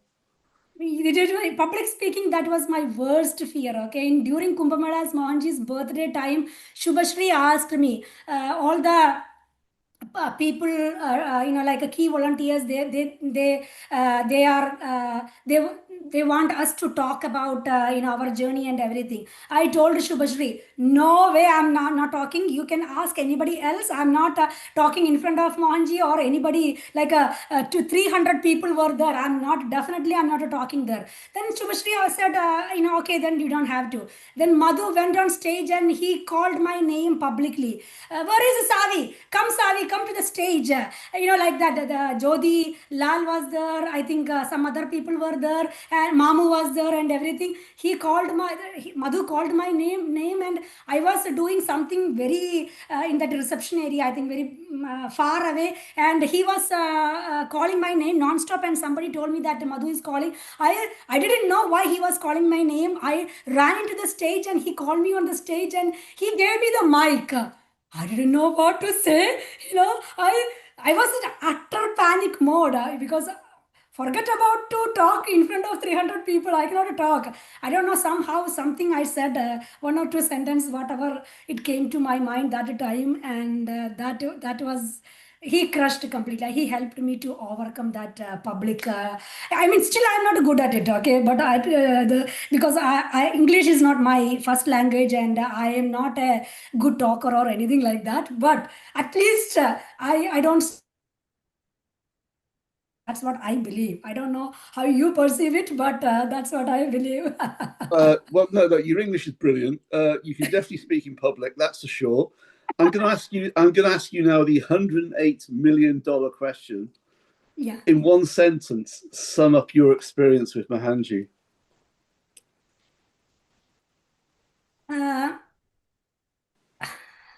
Public speaking, that was my worst fear. Okay, and during Kumbh Mela's Mohanji's birthday time, Shubhashri asked me, all the people, like a key volunteers, they are they want us to talk about our journey and everything. I told Shubhashri, no way, I'm not talking. You can ask anybody else. I'm not talking in front of Mohanji or anybody, like to 300 people were there. I'm not talking there. Then Shubhashri said, okay, then you don't have to. Then Madhu went on stage, and he called my name publicly. Where is Savi? Come, Savi, come to the stage. Like that. The Jodi Lal was there. I think some other people were there, and Mamu was there and everything. Madhu called my name, and I was doing something very in that reception area, I think very far away, and he was calling my name non-stop, and somebody told me that Madhu is calling. I didn't know why he was calling my name. I ran into the stage and he called me on the stage and he gave me the mic. I didn't know what to say. I was in utter panic mode because forget about to talk in front of 300 people. I cannot talk. I don't know, somehow something I said, one or two sentence, whatever it came to my mind that time, and that was, he crushed completely. He helped me to overcome that public. I mean, still I'm not good at it. Okay, but because English is not my first language, and I am not a good talker or anything like that. But at least I don't. That's what I believe. I don't know how you perceive it, but that's what I believe.
Well, no, your English is brilliant. You can definitely speak in public, that's for sure. I'm going to ask you. I'm going to ask you now the $108 million question.
Yeah.
In one sentence, sum up your experience with Mohanji.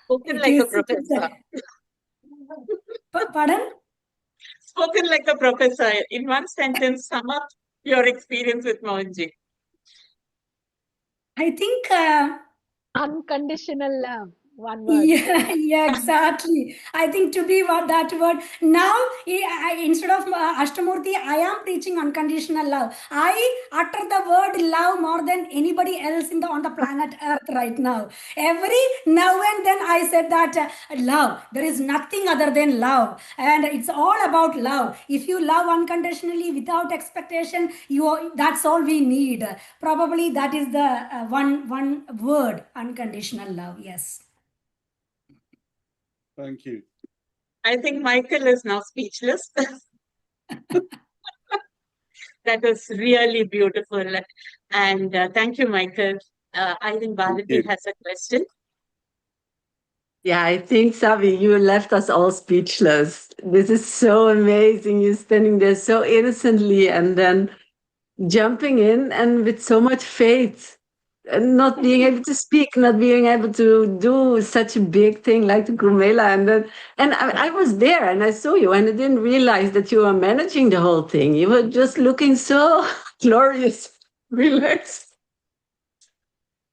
Spoken like a professor.
Pardon?
Spoken like a professor. In one sentence, sum up your experience with Mohanji.
I think
unconditional love. One word.
Yeah, exactly. I think to be what that word now, instead of Ashtamoorthy, I am preaching unconditional love. I utter the word love more than anybody else on the planet Earth right now. Every now and then I said that love. There is nothing other than love, and it's all about love. If you love unconditionally without expectation, that's all we need. Probably that is the one word, unconditional love. Yes.
Thank you.
I think Michael is now speechless. That was really beautiful. And thank you, Michael. I think Bharati has a question.
Yeah, I think, Savi, you left us all speechless. This is so amazing. You're standing there so innocently and then jumping in and with so much faith. And not being able to speak, not being able to do such a big thing like the Gurmela. And I was there and I saw you and I didn't realize that you were managing the whole thing. You were just looking so glorious, relaxed.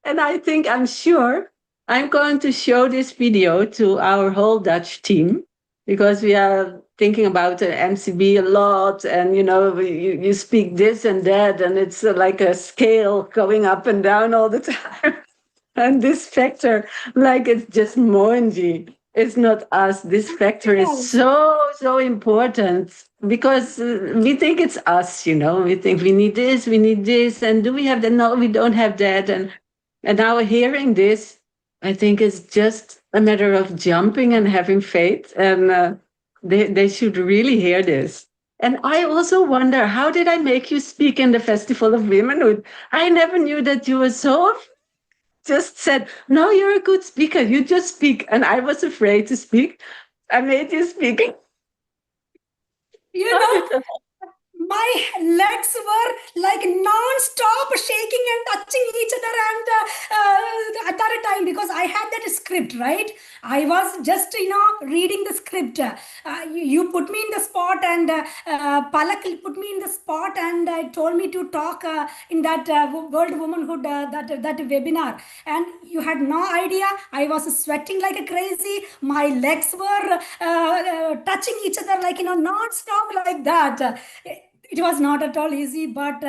And I'm sure I'm going to show this video to our whole Dutch team because we are thinking about the MCB a lot. And, you speak this and that, and it's like a scale going up and down all the time. And this factor, like it's just Mohanji. It's not us. This factor is so, so important because we think it's us, we think we need this, and do we have that? No, we don't have that. And now hearing this, I think it's just a matter of jumping and having faith. And they should really hear this. And I also wonder, how did I make you speak in the Festival of Womenhood? I never knew that you were so just said, no, you're a good speaker. You just speak. And I was afraid to speak. I made you speak.
My legs were like non-stop shaking and touching each other, and at that time, because I had that script, right? I was just reading the script. You put me in the spot, and Palak put me in the spot, and told me to talk in that World Womanhood that webinar. And you had no idea, I was sweating like a crazy. My legs were touching each other like non-stop like that. It was not at all easy, but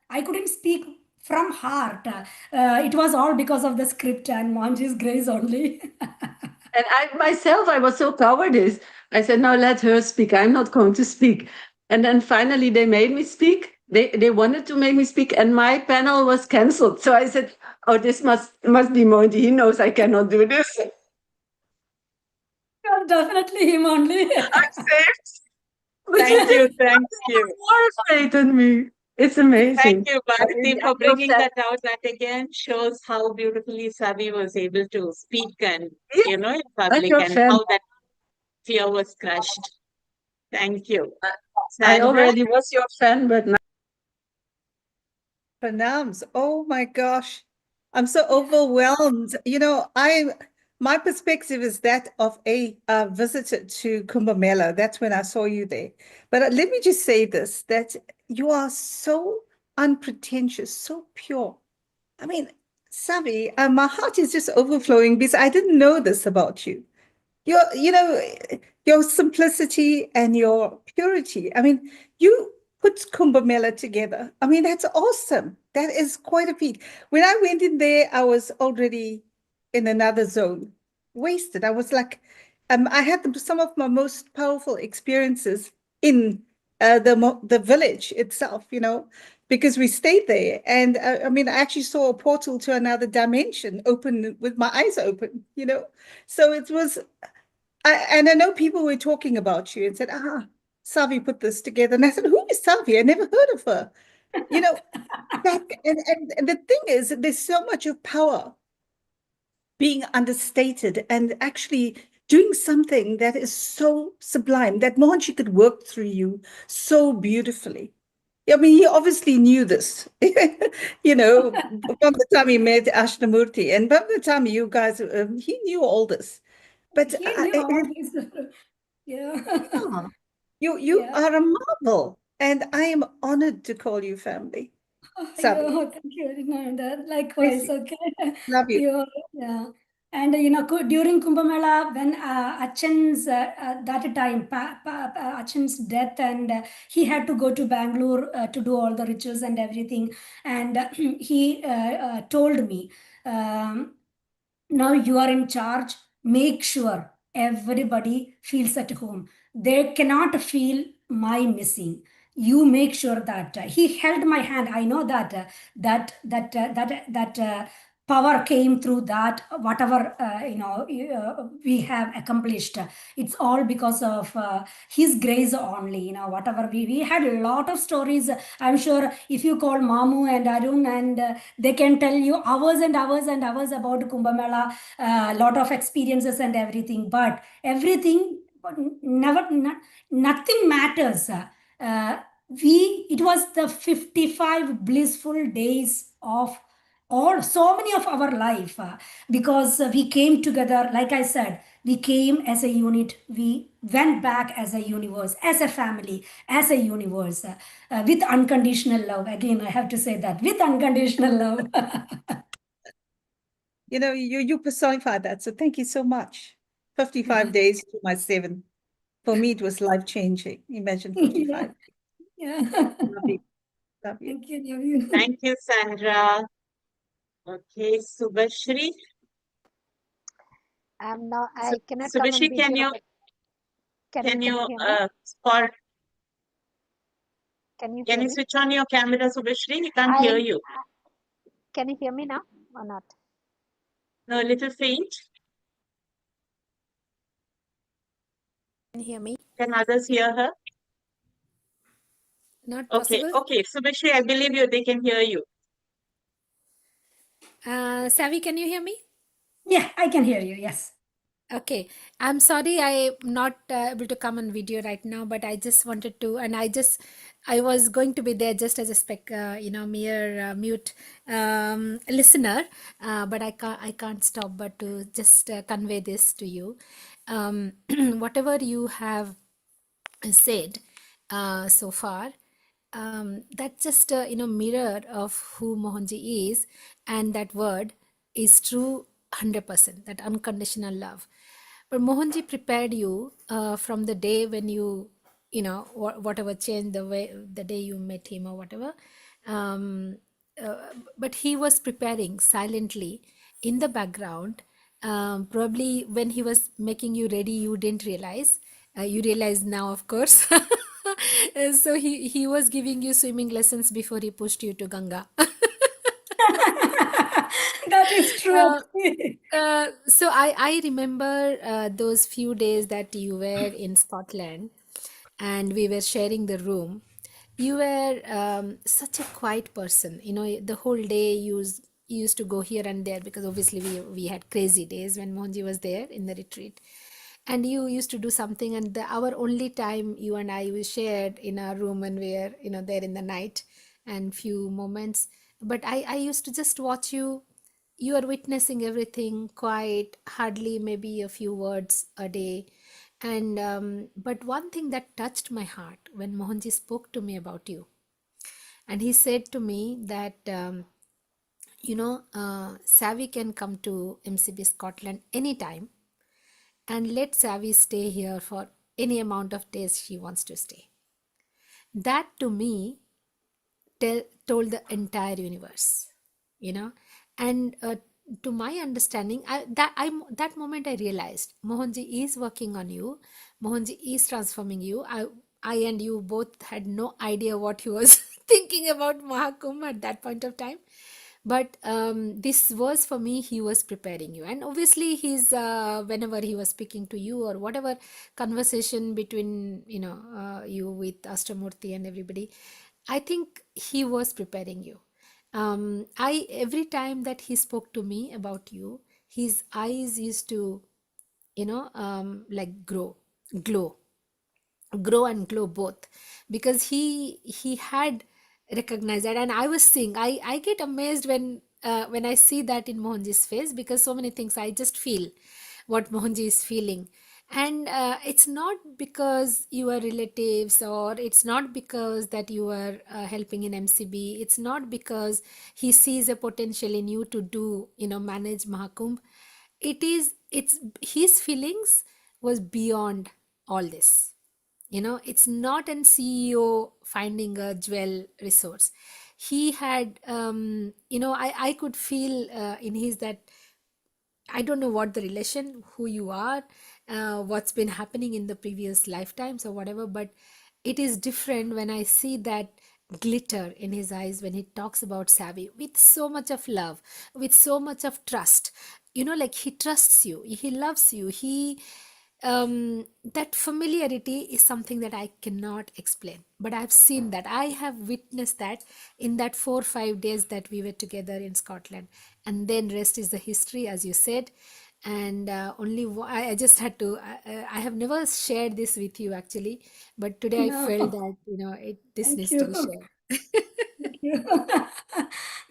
I couldn't speak from heart. It was all because of the script and Mohanji's grace only.
And I was so cowardice. I said, no, let her speak. I'm not going to speak. And then finally they made me speak. They wanted to make me speak, and my panel was cancelled. So I said, oh, this must be Mohanji. He knows I cannot do this.
Definitely him only.
I'm saved.
Thank you. Thank you.
More afraid than me. It's amazing.
Thank you, Bharati, for bringing that out. That again shows how beautifully Savi was able to speak and, in public, and how that fear was crushed. Thank you.
I already was your fan, but now
Pranams. Oh my gosh. I'm so overwhelmed. My perspective is that of a visitor to Kumbh Mela. That's when I saw you there. But let me just say this, that you are so unpretentious, so pure. I mean, Savi, my heart is just overflowing because I didn't know this about you. Your simplicity and your purity. I mean, you put Kumbh Mela together. I mean, that's awesome. That is quite a feat. When I went in there, I was already in another zone, wasted. I was like, I had some of my most powerful experiences in the village itself, because we stayed there. And I mean, I actually saw a portal to another dimension open with my eyes open. So it was and I know people were talking about you and said, Savi put this together. And I said, who is Savi? I never heard of her. You know, and the thing is, that there's so much of power being understated and actually doing something that is so sublime that Mohanji could work through you so beautifully. I mean, he obviously knew this, from the time he met Ashtamoorthy and from the time you guys, he knew all this. But
He knew all this. Yeah.
yeah, you
Yeah.
are a marvel, and I am honored to call you family. Sabi,
Yeah, thank you, Nanda.
bless
Likewise,
you.
okay.
Love you.
Yeah. And during Kumbh Mela, when Achan's that time, Achan's death, and he had to go to Bangalore to do all the rituals and everything, and he told me, um, now you are in charge. Make sure everybody feels at home. They cannot feel my missing. You make sure that he held my hand. I know that power came through that. Whatever we have accomplished, it's all because of his grace only. Whatever we had a lot of stories. I'm sure if you call Mamu and Arun, and they can tell you hours and hours and hours about Kumbh Mela, a lot of experiences and everything. But everything, never, nothing matters. It was the 55 blissful days of all so many of our life, because we came together. Like I said, we came as a unit, we went back as a universe, as a family, as a universe, with unconditional love. Again, I have to say that, with unconditional love.
You personified that, so thank you so much. 55 days to my 7. For me, it was life-changing. Imagine 55.
Yeah.
Love you. Love you.
Thank you, love you.
Thank you, Sandra. Okay, Subashri.
No, I cannot come on
Subashri, can
video,
you
but
can
can
you
you hear me?
spot
Can you
can
hear
you
me?
switch on your camera, Subashri? We can't hear you.
Can you hear me now or not?
No, a little faint.
Can you hear me?
Can others hear her?
Not
Okay,
possible.
okay. Subashri, I believe you. They can hear you.
Savi, can you hear me?
Yeah, I can hear you. Yes.
Okay, I'm sorry I'm not able to come on video right now, but I just wanted to, and I was going to be there just as a mere mute listener, but I can't stop but to just convey this to you. Whatever you have said so far, that's just a mirror of who Mohanji is, and that word is true 100%, that unconditional love. But Mohanji prepared you from the day when whatever changed, the day you met him or whatever. Um, but he was preparing silently in the background. Probably when he was making you ready, you didn't realize. You realize now, of course. So he was giving you swimming lessons before he pushed you to Ganga.
That is true.
Uh, so I remember those few days that you were in Scotland and we were sharing the room. You were such a quiet person. The whole day you used to go here and there, because obviously we had crazy days when Monji was there in the retreat. And you used to do something, and our only time you and I we shared in our room when we were there in the night, and few moments but I used to just watch you. You are witnessing everything, quiet, hardly maybe a few words a day. And but one thing that touched my heart when Mohanji spoke to me about you, and he said to me that Savi can come to MCB Scotland anytime, and let Savi stay here for any amount of days she wants to stay. That to me told the entire universe, you know. And to my understanding, that moment I realized Mohanji is working on you. Mohanji is transforming you. I and you both had no idea what he was thinking about Mahakumbh at that point of time. But this was for me, he was preparing you. And obviously he's whenever he was speaking to you, or whatever conversation between you with Ashtamoorthy and everybody, I think he was preparing you. I Every time that he spoke to me about you, his eyes used to like grow and glow both, because he had recognized that. And I was seeing, I get amazed when I see that in Mohanji's face, because so many things I just feel what Mohanji is feeling. And it's not because you are relatives, or it's not because that you are helping in MCB. It's not because he sees a potential in you to do, manage Mahakumbh. It's his feelings was beyond all this. It's not an CEO finding a jewel resource. He had I could feel in his that I don't know what the relation, who you are, what's been happening in the previous lifetimes or whatever, but it is different when I see that glitter in his eyes when he talks about Savi with so much of love, with so much of trust. Like he trusts you, he loves you, that familiarity is something that I cannot explain, but I've seen that, I have witnessed that in that 4 or 5 days that we were together in Scotland. And then rest is the history, as you said. And I just had to, I have never shared this with you actually, but today I felt
No,
that this
thank
needs to be
you.
shared.
Thank you.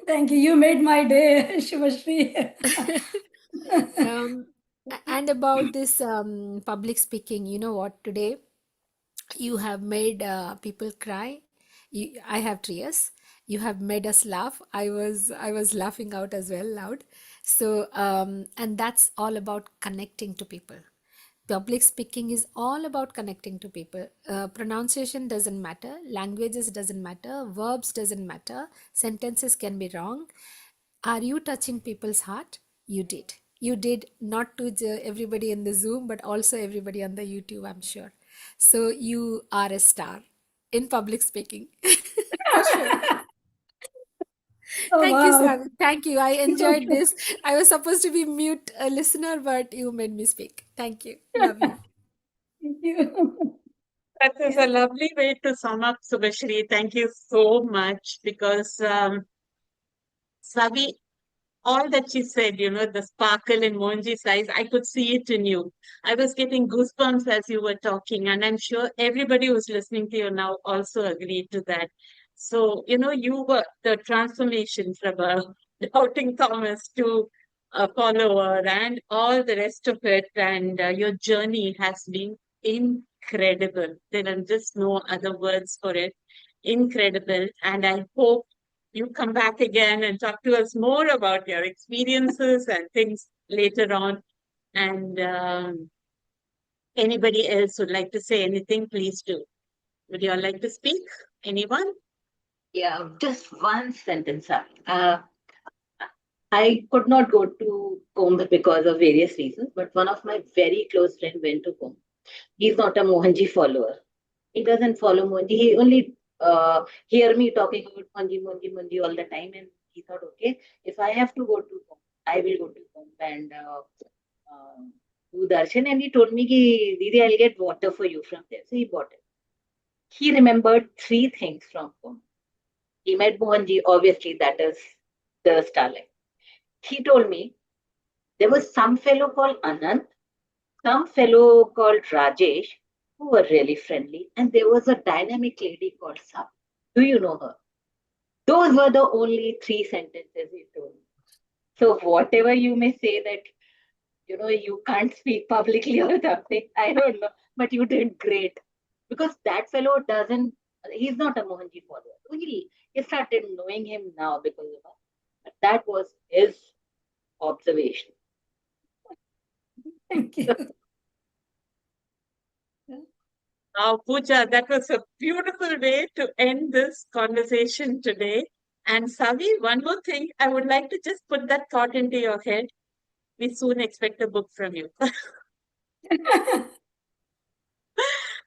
Thank you. You made my day, Shivashri.
um, and about this public speaking, you know what, today you have made people cry. I have tears. You have made us laugh. I was laughing out as well loud. So and that's all about connecting to people. Public speaking is all about connecting to people. Pronunciation doesn't matter, languages doesn't matter, verbs doesn't matter, sentences can be wrong. Are you touching people's heart? You did. You did, not to everybody in the Zoom, but also everybody on the YouTube, I'm sure. So you are a star in public speaking. For sure.
Oh,
Thank you,
wow.
Savi. Thank you. I enjoyed this. I was supposed to be mute listener, but you made me speak. Thank you. Love you.
Thank you.
That is
Yes.
a lovely way to sum up, Subhashri. Thank you so much because Savi, all that she said, the sparkle in Mohanji's eyes, I could see it in you. I was getting goosebumps as you were talking, and I'm sure everybody who's listening to you now also agreed to that. So, you were the transformation from a doubting Thomas to a follower and all the rest of it. And your journey has been incredible. There are just no other words for it. Incredible. And I hope you come back again and talk to us more about your experiences and things later on. And anybody else would like to say anything, please do. Would you all like to speak? Anyone?
Yeah, just one sentence. I could not go to Kumbh because of various reasons, but one of my very close friends went to Kumbh. He's not a Mohanji follower. He doesn't follow Mohanji. He only hear me talking about Mohanji, Mohanji, Mohanji all the time, and he thought, okay, if I have to go to Kumbh, I will go to Kumbh and uh, do darshan. And he told me, ki, Didi, I'll get water for you from there. So he bought it. He remembered three things from Kumbh. He met Mohanji, obviously, that is the starlight. He told me there was some fellow called Anand, some fellow called Rajesh, who were really friendly, and there was a dynamic lady called Savi. Do you know her? Those were the only 3 sentences he told me. So whatever you may say that, you can't speak publicly or something, I don't know, but you did great. Because that fellow he's not a Mohanji follower. He started knowing him now because of us. But that was his observation.
Thank you.
Now, Pooja, that was a beautiful way to end this conversation today. And Savi, one more thing, I would like to just put that thought into your head. We soon expect a book from you.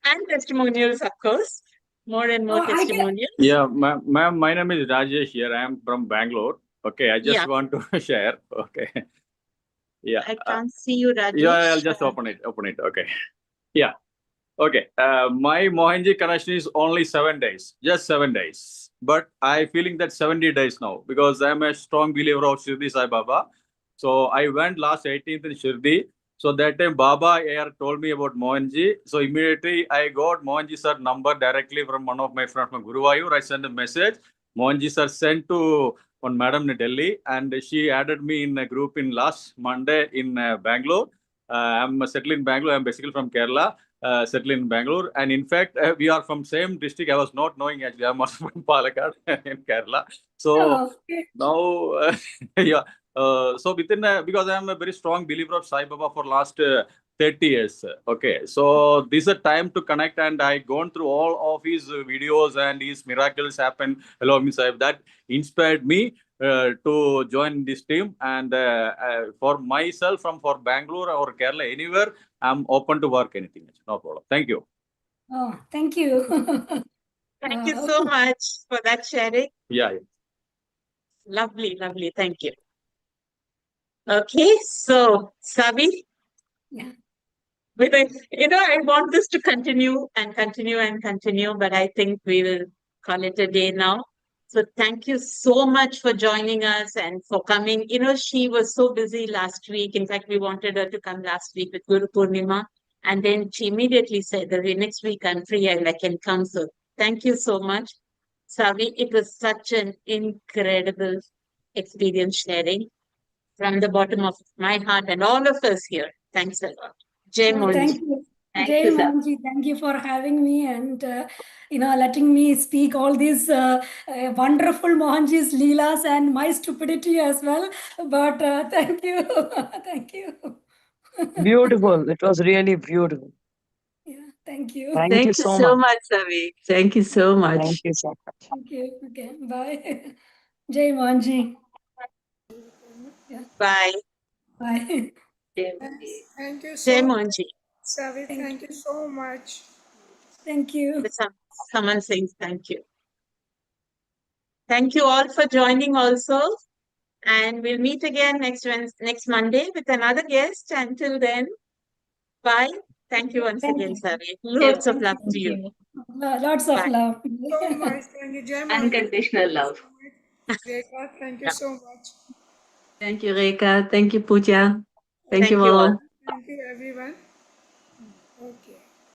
And testimonials, of course. More and more
Oh, I can-
testimonials.
Yeah, ma'am, my name is Rajesh here. I am from Bangalore. Okay, I just
Yeah.
want to share. Okay. Yeah.
I can't see you, Rajesh.
Yeah, I'll just open it. Okay. Yeah. Okay. My Mohanji connection is only 7 days, just 7 days. But I feeling that 70 days now because I'm a strong believer of Shirdi Sai Baba. So I went last 18th in Shirdi. So that time Baba Air told me about Mohanji. So immediately I got Mohanji sir number directly from one of my friends from Guruvayur. I sent a message. Mohanji sir sent to one madam in Delhi and she added me in a group in last Monday in Bangalore. I'm settled in Bangalore. I'm basically from Kerala. Settled in Bangalore, and in fact, we are from same district. I was not knowing actually. I'm also from Palakkad in Kerala. So
okay.
now, yeah. So within because I am a very strong believer of Sai Baba for last 30 years. Okay, so this is a time to connect, and I gone through all of his videos and his miracles happen along with Sai. That inspired me to join this team, and for myself, for Bangalore or Kerala, anywhere, I'm open to work anything. No problem. Thank you.
Oh, thank you.
Thank you so much for that sharing.
Yeah.
Lovely, lovely. Thank you. Okay, so Savi,
Yeah.
I want this to continue and continue and continue, but I think we will call it a day now. So thank you so much for joining us and for coming. She was so busy last week. In fact, we wanted her to come last week with Guru Purnima. And then she immediately said that next week I'm free and I can come. So thank you so much. Savi, it was such an incredible experience sharing from the bottom of my heart and all of us here. Thanks a lot. Jai
Oh,
Mohanji.
thank you.
Thank
Jai
you, sir.
Mohanji, thank you for having me and letting me speak all these wonderful Mohanji's leelas and my stupidity as well. But thank you, thank you.
Beautiful. It was really beautiful.
Yeah, thank you.
Thank you so much.
Savi. Thank you so much.
Thank you so much.
Thank you. Okay, bye. Jai Mohanji. Yeah,
Bye.
bye.
Thank you
Jai
so much,
Mohanji.
Savi. Thank you so much.
Thank you.
Someone saying thank you. Thank you all for joining also. And we'll meet again next Monday with another guest. Until then, bye. Thank you once
Thank
again,
you.
Savi. Lots of
Thank
love
you.
to you.
Lots of
Bye.
love.
So much. Thank you, Jai Mohanji.
Unconditional love.
Rekha, thank you so much.
Thank you, Rekha. Thank you, Pooja. Thank
Thank
you
you
all.
all.
Thank you, everyone.